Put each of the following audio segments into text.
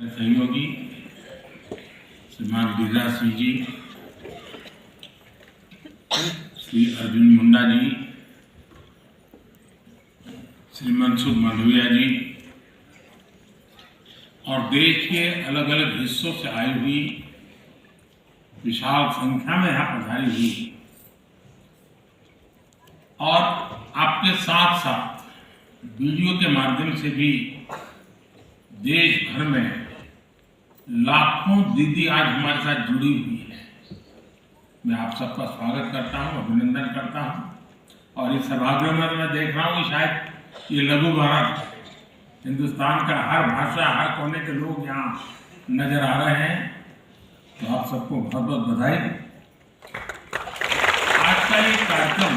सहयोगी श्रीमान गिरिराज सिंह जी, श्री अर्जुन मुंडा जी, श्री मनसुख मांडविया जी और देश के अलग अलग हिस्सों से आई हुई विशाल संख्या में यहाँ पधारी हुई और आपके साथ साथ वीडियो के माध्यम से भी देश भर में लाखों दीदी आज हमारे साथ जुड़ी हुई है। मैं आप सबका स्वागत करता हूं, अभिनंदन करता हूं। और इस सभागृह में मैं देख रहा हूं कि शायद ये लघु भारत, हिंदुस्तान का हर भाषा, हर कोने के लोग यहाँ नजर आ रहे हैं। तो आप सबको बहुत बहुत बधाई। आज का ये कार्यक्रम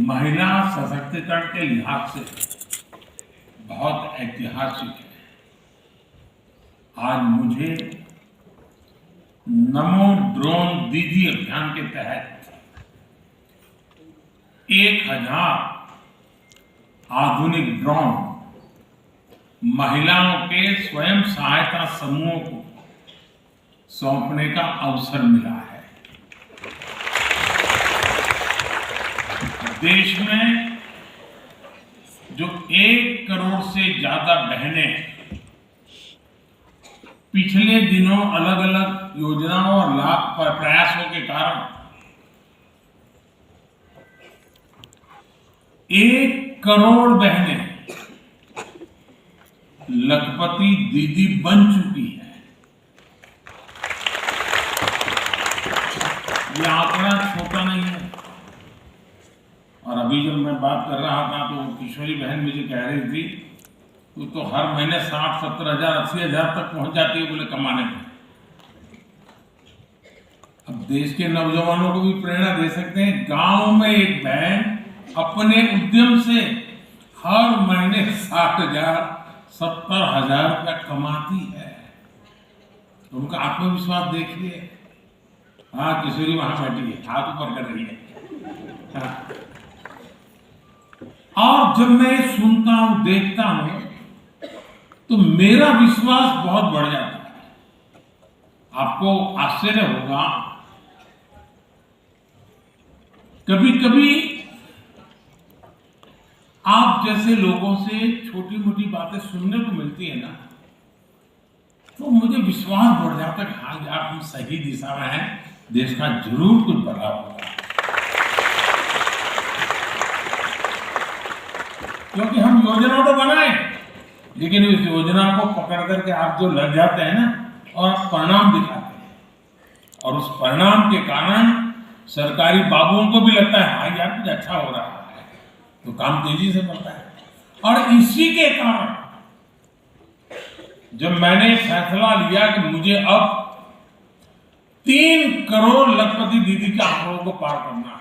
महिला सशक्तिकरण के लिहाज से बहुत ऐतिहासिक है। आज मुझे नमो ड्रोन दीदी अभियान के तहत 1000 आधुनिक ड्रोन महिलाओं के स्वयं सहायता समूहों को सौंपने का अवसर मिला है। देश में जो 1 करोड़ से ज्यादा बहनें पिछले दिनों अलग अलग योजनाओं और लाभ पर प्रयासों के कारण 1 करोड़ बहनें लखपति दीदी बन चुकी है। ये आंकड़ा छोटा नहीं है। और अभी जब मैं बात कर रहा था तो किशोरी बहन मुझे कह रही थी तो हर महीने 60-70 हजार 80 हजार तक पहुंच जाती है बोले कमाने में। अब देश के नौजवानों को भी प्रेरणा दे सकते हैं। गांव में एक बहन अपने उद्यम से हर महीने 60,000-70,000 रुपया कमाती है। तो उनका आत्मविश्वास देखिए। हाँ, किशोरी वहां बैठी है, हाथ ऊपर कर रही है। हाँ। और जब मैं सुनता हूं, देखता हूं तो मेरा विश्वास बहुत बढ़ जाता है। आपको आश्चर्य होगा, कभी कभी आप जैसे लोगों से छोटी मोटी बातें सुनने को मिलती है ना, तो मुझे विश्वास बढ़ जाता है कि हाँ यार, हम सही दिशा में हैं, देश का जरूर कुछ बदलाव होगा। क्योंकि हम योजना तो बनाए, लेकिन उस योजना को पकड़ करके आप जो लग जाते हैं ना और परिणाम दिखाते हैं, और उस परिणाम के कारण सरकारी बाबुओं को भी लगता है हाँ यार कुछ अच्छा हो रहा है, तो काम तेजी से बढ़ता है। और इसी के कारण जब मैंने फैसला लिया कि मुझे अब 3 करोड़ लखपति दीदी के आंकड़ों को पार करना है,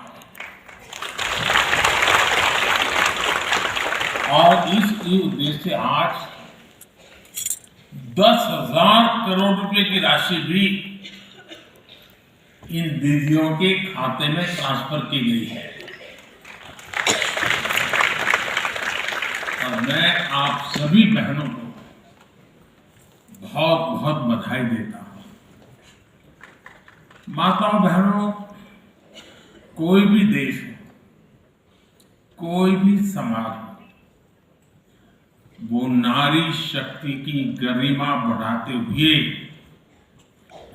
और इस उद्देश्य से आज 10,000 करोड़ रुपए की राशि भी इन दीदियों के खाते में ट्रांसफर की गई है। और मैं आप सभी बहनों को बहुत बहुत बधाई देता हूं। माताओं बहनों, कोई भी देश हो, कोई भी समाज हो, वो नारी शक्ति की गरिमा बढ़ाते हुए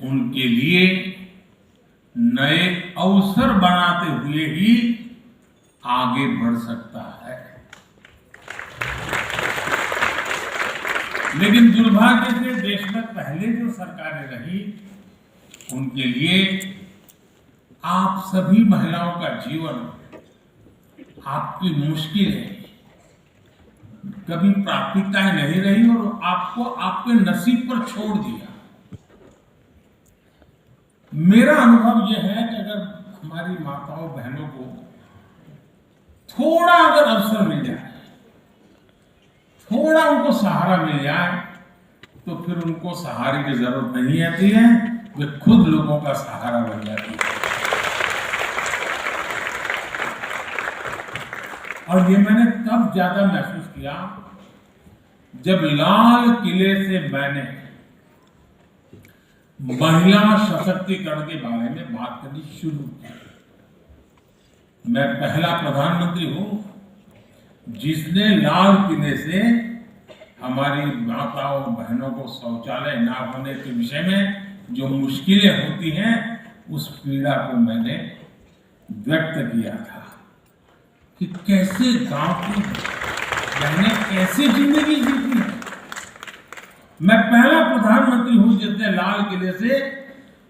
उनके लिए नए अवसर बनाते हुए ही आगे बढ़ सकता है। लेकिन दुर्भाग्य से देश में पहले जो सरकारें रही, उनके लिए आप सभी महिलाओं का जीवन, आपकी मुश्किलें कभी प्राथमिकताएं नहीं रही और आपको आपके नसीब पर छोड़ दिया। मेरा अनुभव यह है कि अगर हमारी माताओं बहनों को थोड़ा अगर अवसर मिल जाए, थोड़ा उनको सहारा मिल जाए, तो फिर उनको सहारे की जरूरत नहीं आती है, वे खुद लोगों का सहारा बन जाती है। और ये मैंने तब ज्यादा महसूस किया जब लाल किले से मैंने महिला सशक्तिकरण के बारे में बात करनी शुरू की, मैं पहला प्रधानमंत्री हूं जिसने लाल किले से हमारी माताओं बहनों को शौचालय ना होने के विषय में जो मुश्किलें होती हैं उस पीड़ा को मैंने व्यक्त किया था कि कैसे गांव की बहनें कैसे जिंदगी जीती है। मैं पहला प्रधानमंत्री हूं जिसने लाल किले से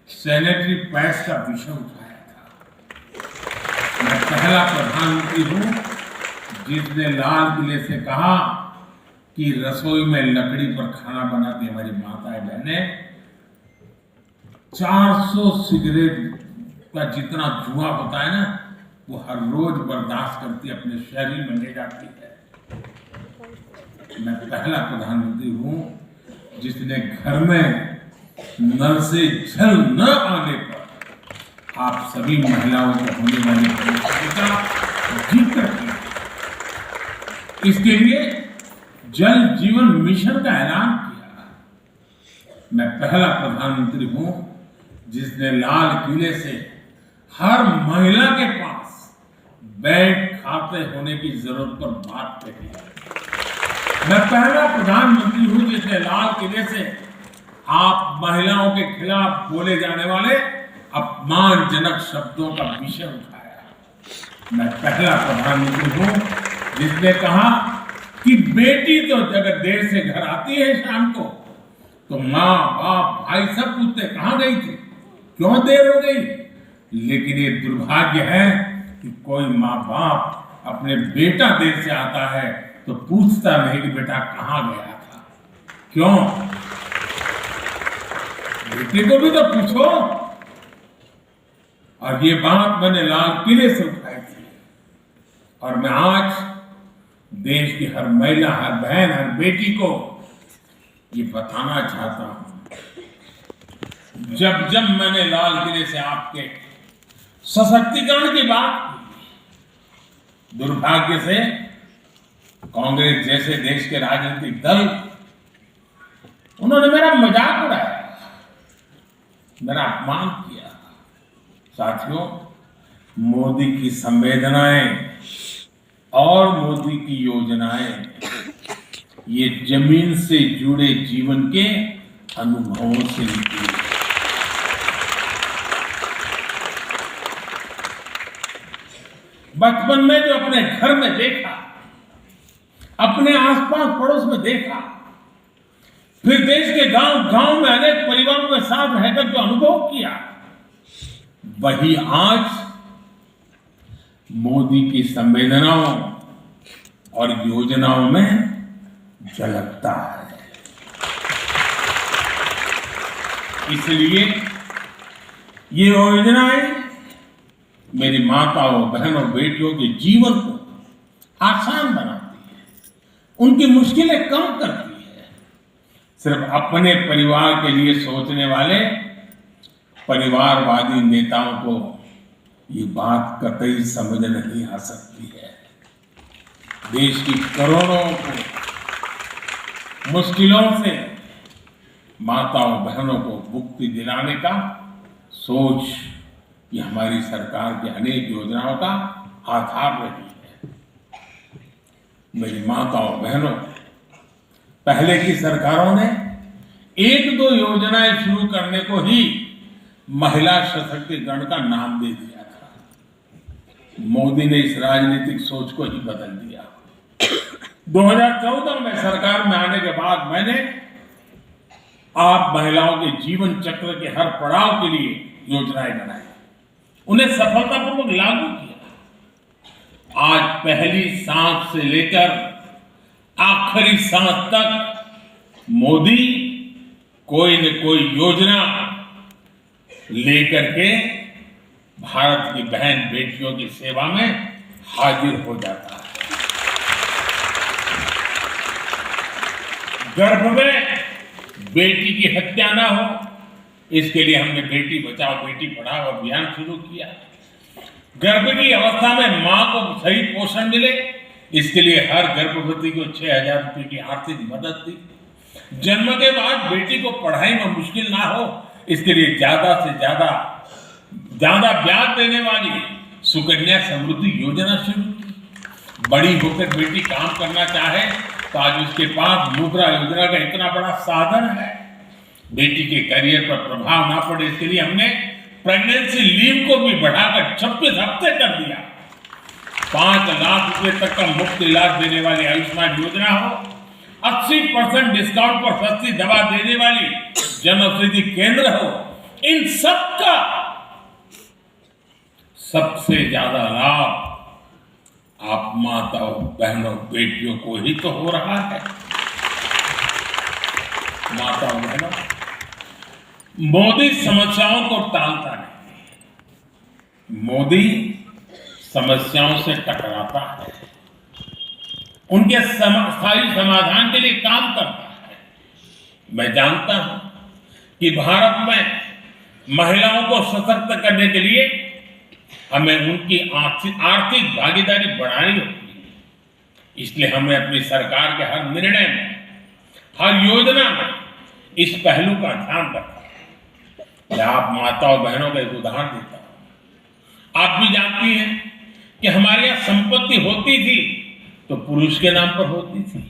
सैनिटरी पैड्स का विषय उठाया था। मैं पहला प्रधानमंत्री हूं जिसने लाल किले से कहा कि रसोई में लकड़ी पर खाना बनाती हमारी माताएं बहनें 400 सिगरेट का जितना धुआं होता है ना वो हर रोज बर्दाश्त करती अपने शरीर में ले जाती है। मैं पहला प्रधानमंत्री हूं जिसने घर में नल से जल न आने पर आप सभी महिलाओं को होने वाली परेशानी का जिक्र किया। इसके लिए जल जीवन मिशन का ऐलान किया। मैं पहला प्रधानमंत्री हूं जिसने लाल किले से हर महिला के पास बैंक खाते होने की जरूरत पर बात कही। मैं पहला प्रधानमंत्री हूं जिसने लाल किले से आप महिलाओं के खिलाफ बोले जाने वाले अपमानजनक शब्दों का विषय उठाया। मैं पहला प्रधानमंत्री हूं जिसने कहा कि बेटी तो अगर देर से घर आती है शाम को तो माँ बाप भाई सब पूछते कहां गई थी, क्यों देर हो गई। लेकिन ये दुर्भाग्य है कि कोई माँ बाप अपने बेटा देर से आता है तो पूछता नहीं कि बेटा कहां गया था, क्यों। बेटे को भी तो पूछो। और ये बात मैंने लाल किले से उठाई थी और मैं आज देश की हर महिला, हर बहन, हर बेटी को ये बताना चाहता हूं। जब जब मैंने लाल किले से आपके सशक्तिकरण की बात की, दुर्भाग्य से कांग्रेस जैसे देश के राजनीतिक दल उन्होंने मेरा मजाक उड़ाया, मेरा अपमान किया। साथियों, मोदी की संवेदनाएं और मोदी की योजनाएं ये जमीन से जुड़े जीवन के अनुभवों से निकली। बचपन में जो अपने घर में देखा, अपने आसपास पड़ोस में देखा, फिर देश के गांव गांव में अनेक परिवारों के साथ रहकर जो अनुभव किया, वही आज मोदी की संवेदनाओं और योजनाओं में झलकता है। इसलिए ये योजनाएं मेरी माताओं, बहनों, बेटियों के जीवन को आसान बनाती है, उनकी मुश्किलें कम करती है। सिर्फ अपने परिवार के लिए सोचने वाले परिवारवादी नेताओं को ये बात कतई समझ नहीं आ सकती है। देश की करोड़ों को मुश्किलों से माताओं बहनों को मुक्ति दिलाने का सोच ये हमारी सरकार की अनेक योजनाओं का आधार रही है। मेरी माताओं बहनों, पहले की सरकारों ने एक दो योजनाएं शुरू करने को ही महिला सशक्तिकरण का नाम दे दिया था। मोदी ने इस राजनीतिक सोच को ही बदल दिया। 2014 में सरकार में आने के बाद मैंने आप महिलाओं के जीवन चक्र के हर पड़ाव के लिए योजनाएं बनाई, उन्हें सफलतापूर्वक लागू किया। आज पहली सांस से लेकर आखिरी सांस तक मोदी कोई न कोई योजना लेकर के भारत की बहन बेटियों की सेवा में हाजिर हो जाता है। गर्भ में बेटी की हत्या ना हो, इसके लिए हमने बेटी बचाओ बेटी पढ़ाओ अभियान शुरू किया। गर्भ की अवस्था में मां को सही पोषण मिले, इसके लिए हर गर्भवती को 6,000 रुपए की आर्थिक मदद दी। जन्म के बाद बेटी को पढ़ाई में मुश्किल ना हो, इसके लिए ज्यादा से ज्यादा ब्याज देने वाली सुकन्या समृद्धि योजना शुरू की। बड़ी होकर बेटी काम करना चाहे तो आज उसके पास मुद्रा योजना का इतना बड़ा साधन है। बेटी के करियर पर प्रभाव ना पड़े, इसके लिए हमने प्रेगनेंसी लीव को भी बढ़ाकर 26 हफ्ते कर दिया। 5 लाख रुपए तक का मुफ्त इलाज देने वाली आयुष्मान योजना हो, 80% डिस्काउंट पर सस्ती दवा देने वाली जन औषधि केंद्र हो, इन सब का सबसे ज्यादा लाभ आप माताओं, बहनों, बेटियों को ही तो हो रहा है। माताओं, बहनों, मोदी समस्याओं को टालता नहीं, मोदी समस्याओं से टकराता है, उनके स्थायी समाधान के लिए काम करता है। मैं जानता हूं कि भारत में महिलाओं को सशक्त करने के लिए हमें उनकी आर्थिक भागीदारी बढ़ानी होगी। इसलिए हमें अपनी सरकार के हर निर्णय में, हर योजना में इस पहलू का ध्यान रखना है। मैं आप माताओं, बहनों का एक उदाहरण देता हूं। आप भी जानती हैं कि हमारे यहां संपत्ति होती थी तो पुरुष के नाम पर होती थी।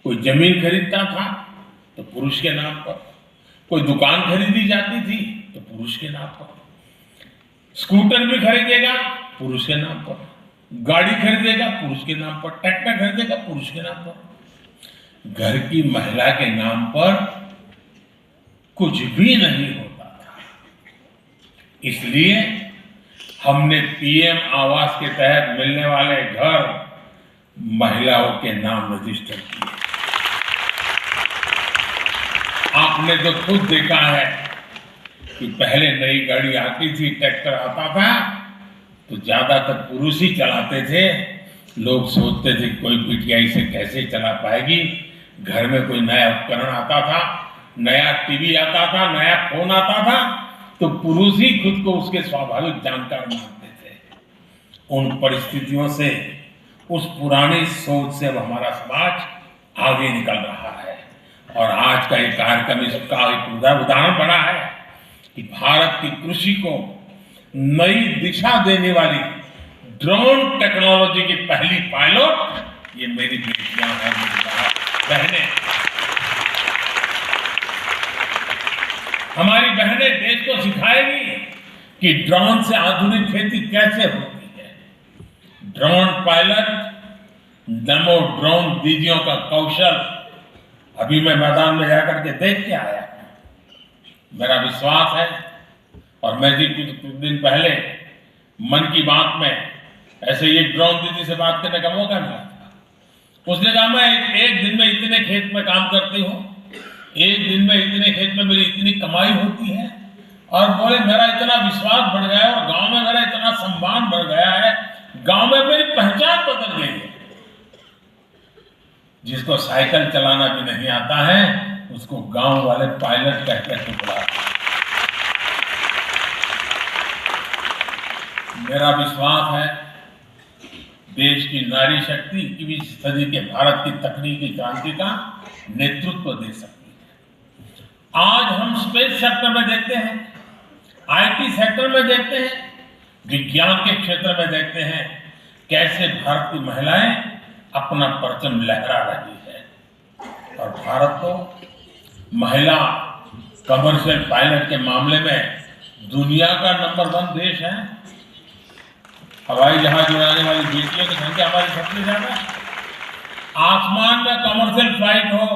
कोई जमीन खरीदता था तो पुरुष के नाम पर, कोई दुकान खरीदी जाती थी तो पुरुष के नाम पर, स्कूटर भी खरीदेगा पुरुष के नाम पर, गाड़ी खरीदेगा पुरुष के नाम पर, ट्रैक्टर खरीदेगा पुरुष के नाम पर। घर की महिला के नाम पर कुछ भी नहीं होता था। इसलिए हमने पीएम आवास के तहत मिलने वाले घर महिलाओं के नाम रजिस्टर किए। आपने तो खुद देखा है कि पहले नई गाड़ी आती थी, ट्रैक्टर आता था तो ज्यादातर पुरुष ही चलाते थे। लोग सोचते थे कोई बिटिया इसे कैसे चला पाएगी। घर में कोई नया उपकरण आता था, नया टीवी आता था, नया फोन आता था तो पुरुष ही खुद को उसके स्वाभाविक जानकार मानते थे। उन परिस्थितियों से, उस पुरानी सोच से अब हमारा समाज आगे निकल रहा है। और आज का एक कार्यक्रम इसका एक उदाहरण बना है कि भारत की कृषि को नई दिशा देने वाली ड्रोन टेक्नोलॉजी की पहली पायलट ये मेरी बेटियां हैं, मेरी बहनें। हमारी बहनें देश को सिखाएंगी कि ड्रोन से आधुनिक खेती कैसे होती है। ड्रोन पायलट, नमो ड्रोन दीदियों का कौशल अभी मैं मैदान में जाकर के देख के आया। मेरा विश्वास है, और मैं जी कुछ दिन पहले मन की बात में ऐसे ये ड्रोन दीदी से बात करने का मौका मिला था। उसने कहा मैं एक दिन में इतने खेत में काम करती हूँ, एक दिन में इतने खेत में मेरी इतनी कमाई होती है, और बोले मेरा इतना विश्वास बढ़ गया है और गांव में मेरा इतना सम्मान बढ़ गया है, गांव में मेरी पहचान बदल गई है। जिसको साइकिल चलाना भी नहीं आता है उसको गांव वाले पायलट कहकर के बुलाते हैं। मेरा विश्वास है देश की नारी शक्ति 21वीं सदी के भारत की तकनीकी क्रांति का नेतृत्व दे सकती है। आज हम स्पेस सेक्टर में देखते हैं, आईटी सेक्टर में देखते हैं, विज्ञान के क्षेत्र में देखते हैं कैसे भारत की महिलाएं अपना परचम लहरा रही है। और भारत तो महिला कमर्शियल पायलट के मामले में दुनिया का नंबर 1 देश है। हवाई जहाज उड़ाने वाली बेटियों की संख्या हमारी सबसे ज्यादा है। आसमान में कमर्शियल फ्लाइट हो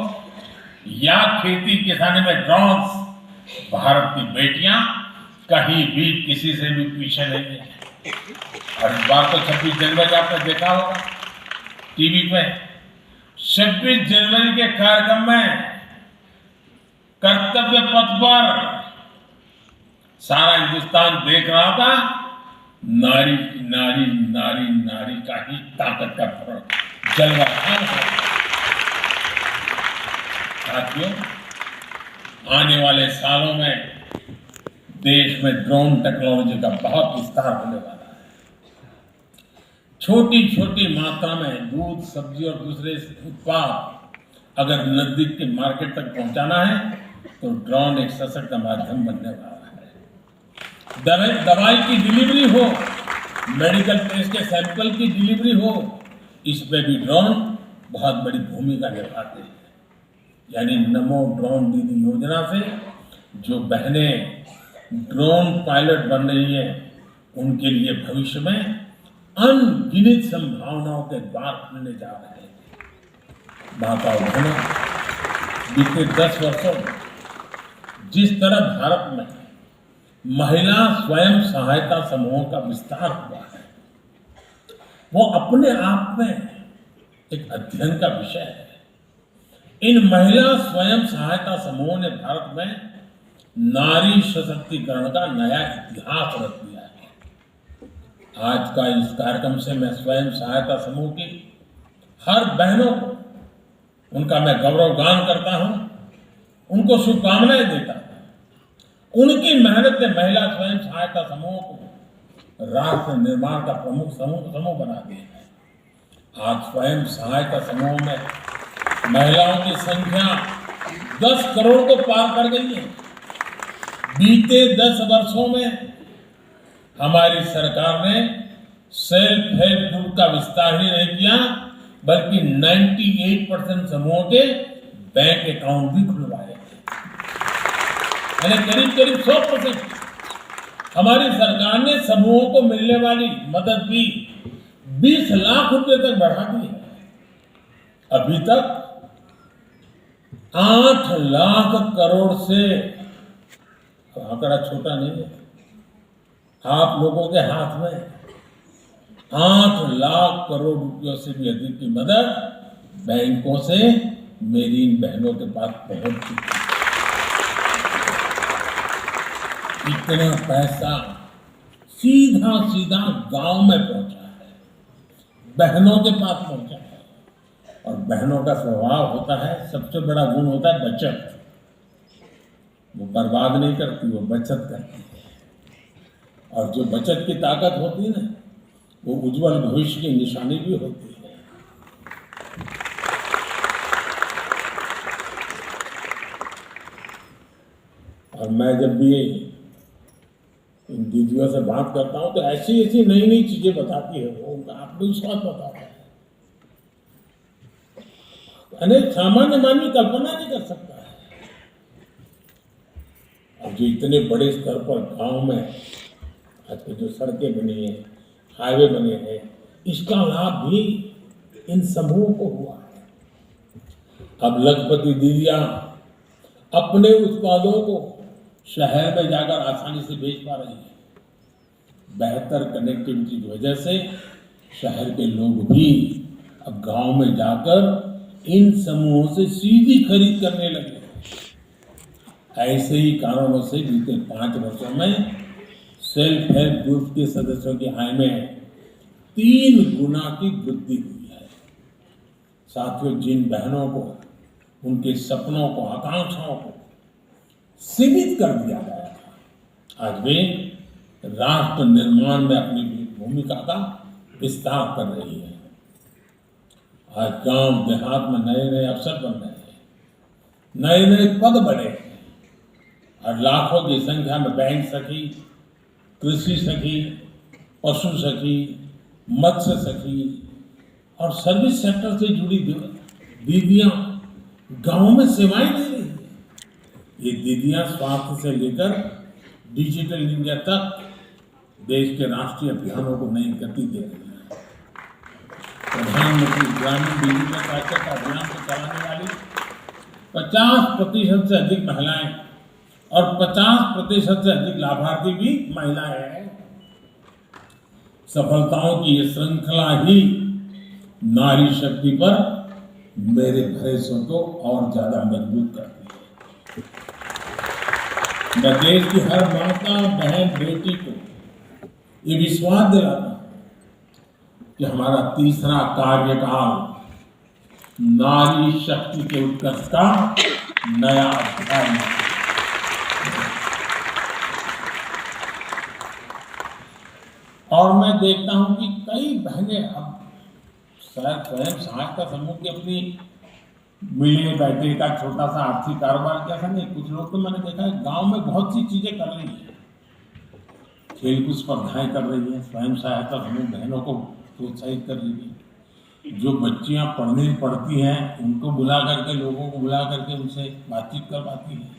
या खेती किसानी में ड्रोन्स, भारत की बेटियां कहीं भी किसी से भी पीछे नहीं है। और इस बार तो 26 जनवरी आपने देखा होगा टीवी पे, 26 जनवरी के कार्यक्रम में कर्तव्य पथ पर सारा हिंदुस्तान देख रहा था। नारी नारी नारी नारी का ही ताकत का जलवा था। साथियों, आने वाले सालों में देश में ड्रोन टेक्नोलॉजी का बहुत विस्तार होने वाला है। छोटी छोटी मात्रा में दूध, सब्जी और दूसरे उत्पाद अगर नजदीक के मार्केट तक पहुंचाना है तो ड्रोन एक सशक्त माध्यम बनने वाला है। दवाई की डिलीवरी हो, मेडिकल टेस्ट के सैंपल की डिलीवरी हो, इसमें भी ड्रोन बहुत बड़ी भूमिका निभाते हैं। यानी नमो ड्रोन दीदी योजना से जो बहनें ड्रोन पायलट बन रही हैं, उनके लिए भविष्य में अनगिनत संभावनाओं के द्वार खुलने जा रहे हैं। माता और बहनों, बीते 10 वर्षों में जिस तरह भारत में महिला स्वयं सहायता समूहों का विस्तार हुआ है, वो अपने आप में एक अध्ययन का विषय है। इन महिला स्वयं सहायता समूहों ने भारत में नारी सशक्तिकरण का नया इतिहास रच दिया है। आज का इस कार्यक्रम से मैं स्वयं सहायता समूह की हर बहनों को उनका मैं गौरवगान करता हूं, उनको शुभकामनाएं देता हूं। उनकी मेहनत ने महिला स्वयं सहायता समूहों को राष्ट्र निर्माण का प्रमुख समूह बना दिया है। आज स्वयं सहायता समूहों में महिलाओं की संख्या 10 करोड़ को पार कर गई है। बीते 10 वर्षों में हमारी सरकार ने सेल्फ हेल्प ग्रुप का विस्तार ही नहीं किया, बल्कि 98% समूहों के बैंक अकाउंट भी खुलवाए। यानी करीब करीब 100% हमारी सरकार ने समूहों को मिलने वाली मदद भी 20 लाख रुपए तक बढ़ा दी है। अभी तक 8 लाख करोड़ से, आंकड़ा छोटा नहीं है, आप लोगों के हाथ में 8 लाख करोड़ रुपयों से भी अधिक की मदद बैंकों से मेरी इन बहनों के पास पहुंच चुकी है। इतना पैसा सीधा सीधा गांव में पहुंचा है, बहनों के पास पहुंचा है। और बहनों का स्वभाव होता है, सबसे बड़ा गुण होता है बचत। वो बर्बाद नहीं करती, वो बचत करती है। और जो बचत की ताकत होती है ना, वो उज्जवल भविष्य की निशानी भी होती है। और मैं जब भी इन दीदियों से बात करता हूं तो ऐसी ऐसी नई नई चीजें बताती है, वो उनका आत्मविश्वास बताता है। अनेक सामान्य मानवी कल्पना नहीं कर सकता है। और जो इतने बड़े स्तर पर गांव में आज की जो सड़कें बनी है, हाईवे बने हैं, इसका लाभ भी इन समूहों को हुआ है। अब लखपति दीदियां अपने उत्पादों को शहर में जाकर आसानी से बेच पा रही है। बेहतर कनेक्टिविटी की वजह से शहर के लोग भी अब गांव में जाकर इन समूहों से सीधी खरीद करने लगे। ऐसे ही कारणों से बीते 5 वर्षों में सेल्फ हेल्प ग्रुप के सदस्यों की आय में 3 गुना की वृद्धि हुई है। साथियों, जिन बहनों को उनके सपनों को, आकांक्षाओं को सीमित कर दिया गया था, आज वे राष्ट्र निर्माण में अपनी भूमिका का विस्तार कर रही है। आज गांव देहात में नए नए अवसर बन रहे हैं, नए नए पद बने हैं और लाखों की संख्या में बैंक सखी, कृषि सखी, पशु सखी, मत्स्य सखी और सर्विस सेक्टर से जुड़ी दीदियां गांव में सेवाएं दे रही है। ये दीदियां स्वास्थ्य से लेकर डिजिटल इंडिया तक देश के राष्ट्रीय अभियानों को नई गति दे रही है। प्रधानमंत्री ग्रामीण डिजिटल साक्षरता अभियान को चलाने वाली 50% से अधिक महिलाएं और 50% से अधिक लाभार्थी भी महिलाएं हैं। सफलताओं की ये श्रृंखला ही नारी शक्ति पर मेरे भरोसे को और ज्यादा मजबूत करती है। मैं देश की हर माता, बहन, बेटी को ये विश्वास दिलाता हूं कि हमारा तीसरा कार्यकाल नारी शक्ति के उत्कर्ष का नया अध्याय है। और मैं देखता हूं कि कई बहन बहने अब शायद स्वयं सहायता समूह की अपनी मिलने बैठे का छोटा सा आर्थिक कारोबार कैसा नहीं, कुछ लोग तो मैंने देखा है गांव में बहुत सी चीजें कर रही है, खेलकूद स्पर्धाएं कर रही है, स्वयं सहायता समूह बहनों को प्रोत्साहित कर रही है। जो बच्चियां पढ़ती हैं उनको बुला करके, लोगों को बुला करके उनसे बातचीत करवाती हैं।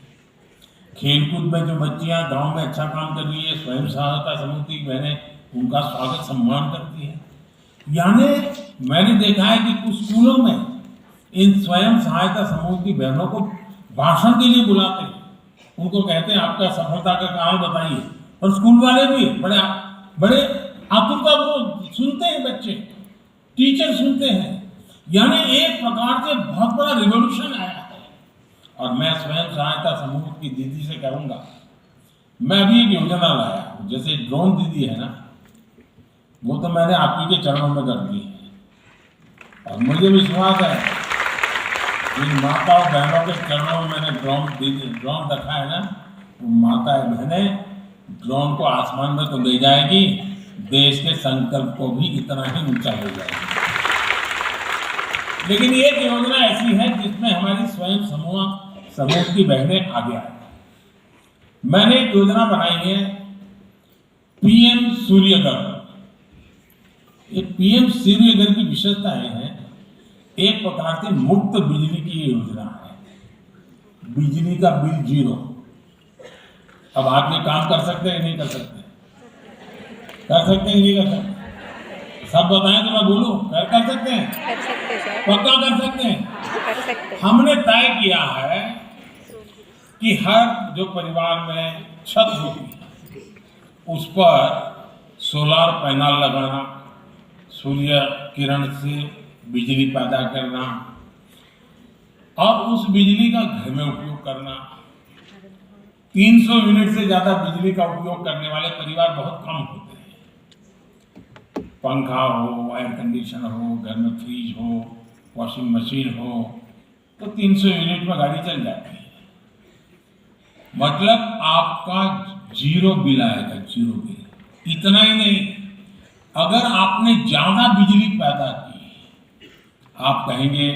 खेलकूद में जो बच्चियां गांव में अच्छा काम कर रही है, स्वयं सहायता समूह की बहनें उनका स्वागत सम्मान करती है। यानी मैंने देखा है कि कुछ स्कूलों में इन स्वयं सहायता समूह की बहनों को भाषण के लिए बुलाते हैं, उनको कहते हैं आपका सफलता का कारण बताइए, और स्कूल वाले भी बड़े बड़े आतुरता को सुनते हैं, बच्चे टीचर सुनते हैं। यानी एक प्रकार से बहुत बड़ा रिवॉल्यूशन आया है। और मैं स्वयं सहायता समूह की दीदी से कहूंगा, मैं अभी एक योजना लाया हूं, जैसे ड्रोन दीदी है ना, वो तो मैंने आप ही के चरणों में कर दी है, और मुझे विश्वास है इन माता और बहनों के चरणों में मैंने ड्रोन रखा है ना, वो माता बहनें ड्रोन को आसमान में तो ले जाएगी, देश के संकल्प को भी इतना ही ऊंचा ले जाएगी। लेकिन एक योजना ऐसी है जिसमें हमारी स्वयं समूह की बहनें आगे आए। मैंने एक योजना बनाई है पीएम सूर्यघर। ये पीएम सूर्यघर की विशेषता है, एक प्रकार से मुफ्त बिजली की योजना है, बिजली का बिल 0। अब आप ये काम कर सकते हैं नहीं कर सकते? कर सकते हैं नहीं कर सकते? सब बताएं तो मैं बोलूं, कर सकते हैं? कर सकते सर। पक्का कर सकते हैं? कर सकते। हमने तय किया है कि हर जो परिवार में छत होती है उस पर सोलर पैनल लगाना, सूर्य किरण से बिजली पैदा करना, और उस बिजली का घर में उपयोग करना। 300 यूनिट से ज्यादा बिजली का उपयोग करने वाले परिवार बहुत कम होते हैं। पंखा हो, एयर कंडीशनर हो, घर में फ्रिज हो, वॉशिंग मशीन हो, तो 300 यूनिट में गाड़ी चल जाती है। मतलब आपका 0 बिल आएगा, 0 बिल। इतना ही नहीं, अगर आपने ज्यादा बिजली पैदा की, आप कहेंगे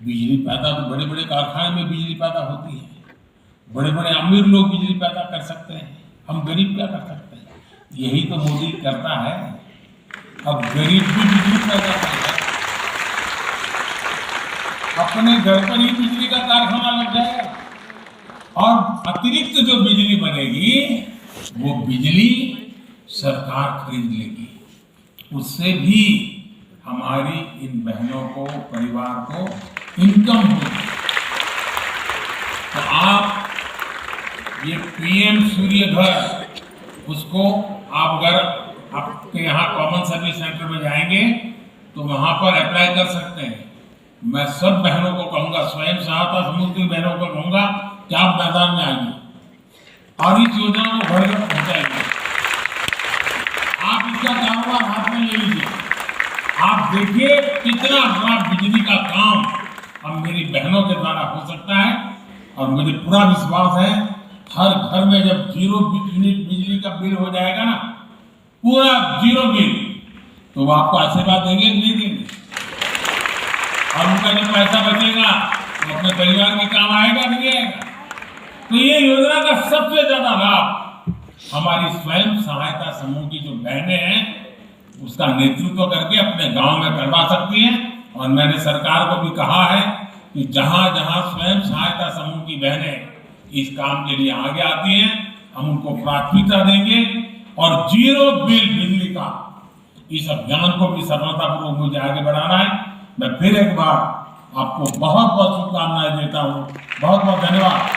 बिजली पैदा तो बड़े बड़े कारखाने में बिजली पैदा होती है, बड़े बड़े अमीर लोग बिजली पैदा कर सकते हैं, हम गरीब क्या कर सकते हैं? यही तो मोदी करता है। अब गरीब भी बिजली पैदा करता है, अपने घर पर ही बिजली का कारखाना लग जाएगा, और अतिरिक्त जो बिजली बनेगी वो बिजली सरकार खरीद लेगी। उससे भी हमारी इन बहनों को, परिवार को इनकम होगी। तो आप ये पीएम सूर्यघर, उसको आप अगर आपके यहाँ कॉमन सर्विस सेंटर में जाएंगे तो वहां पर अप्लाई कर सकते हैं। मैं सब बहनों को कहूंगा, स्वयं सहायता समूह की बहनों को कहूंगा कि आप मैदान में आइए और इस योजना को घर तक पहुंचाएंगे। आप इसका कारोबार हाथ में ले लीजिए, आप देखिए कितना बड़ा बिजली का काम अब मेरी बहनों के द्वारा हो सकता है। और मुझे पूरा विश्वास है हर घर में जब 0 यूनिट बिजली का बिल हो जाएगा ना, पूरा 0 बिल, तो वो आपको आशीर्वाद देंगे नहीं देंगे? और उनका जो पैसा बचेगा वो अपने परिवार में काम आएगा नहीं आएगा? तो ये योजना का सबसे ज्यादा लाभ हमारी स्वयं सहायता समूह की जो बहनें हैं उसका नेतृत्व करके अपने गांव में करवा सकती हैं। और मैंने सरकार को भी कहा है कि जहां जहां स्वयं सहायता समूह की बहनें इस काम के लिए आगे आती हैं, हम उनको प्राथमिकता देंगे, और 0 बिल बिजली का इस अभियान को भी सफलतापूर्वक मुझे आगे बढ़ाना है। मैं फिर एक बार आपको बहुत बहुत शुभकामनाएं देता हूं। बहुत बहुत धन्यवाद।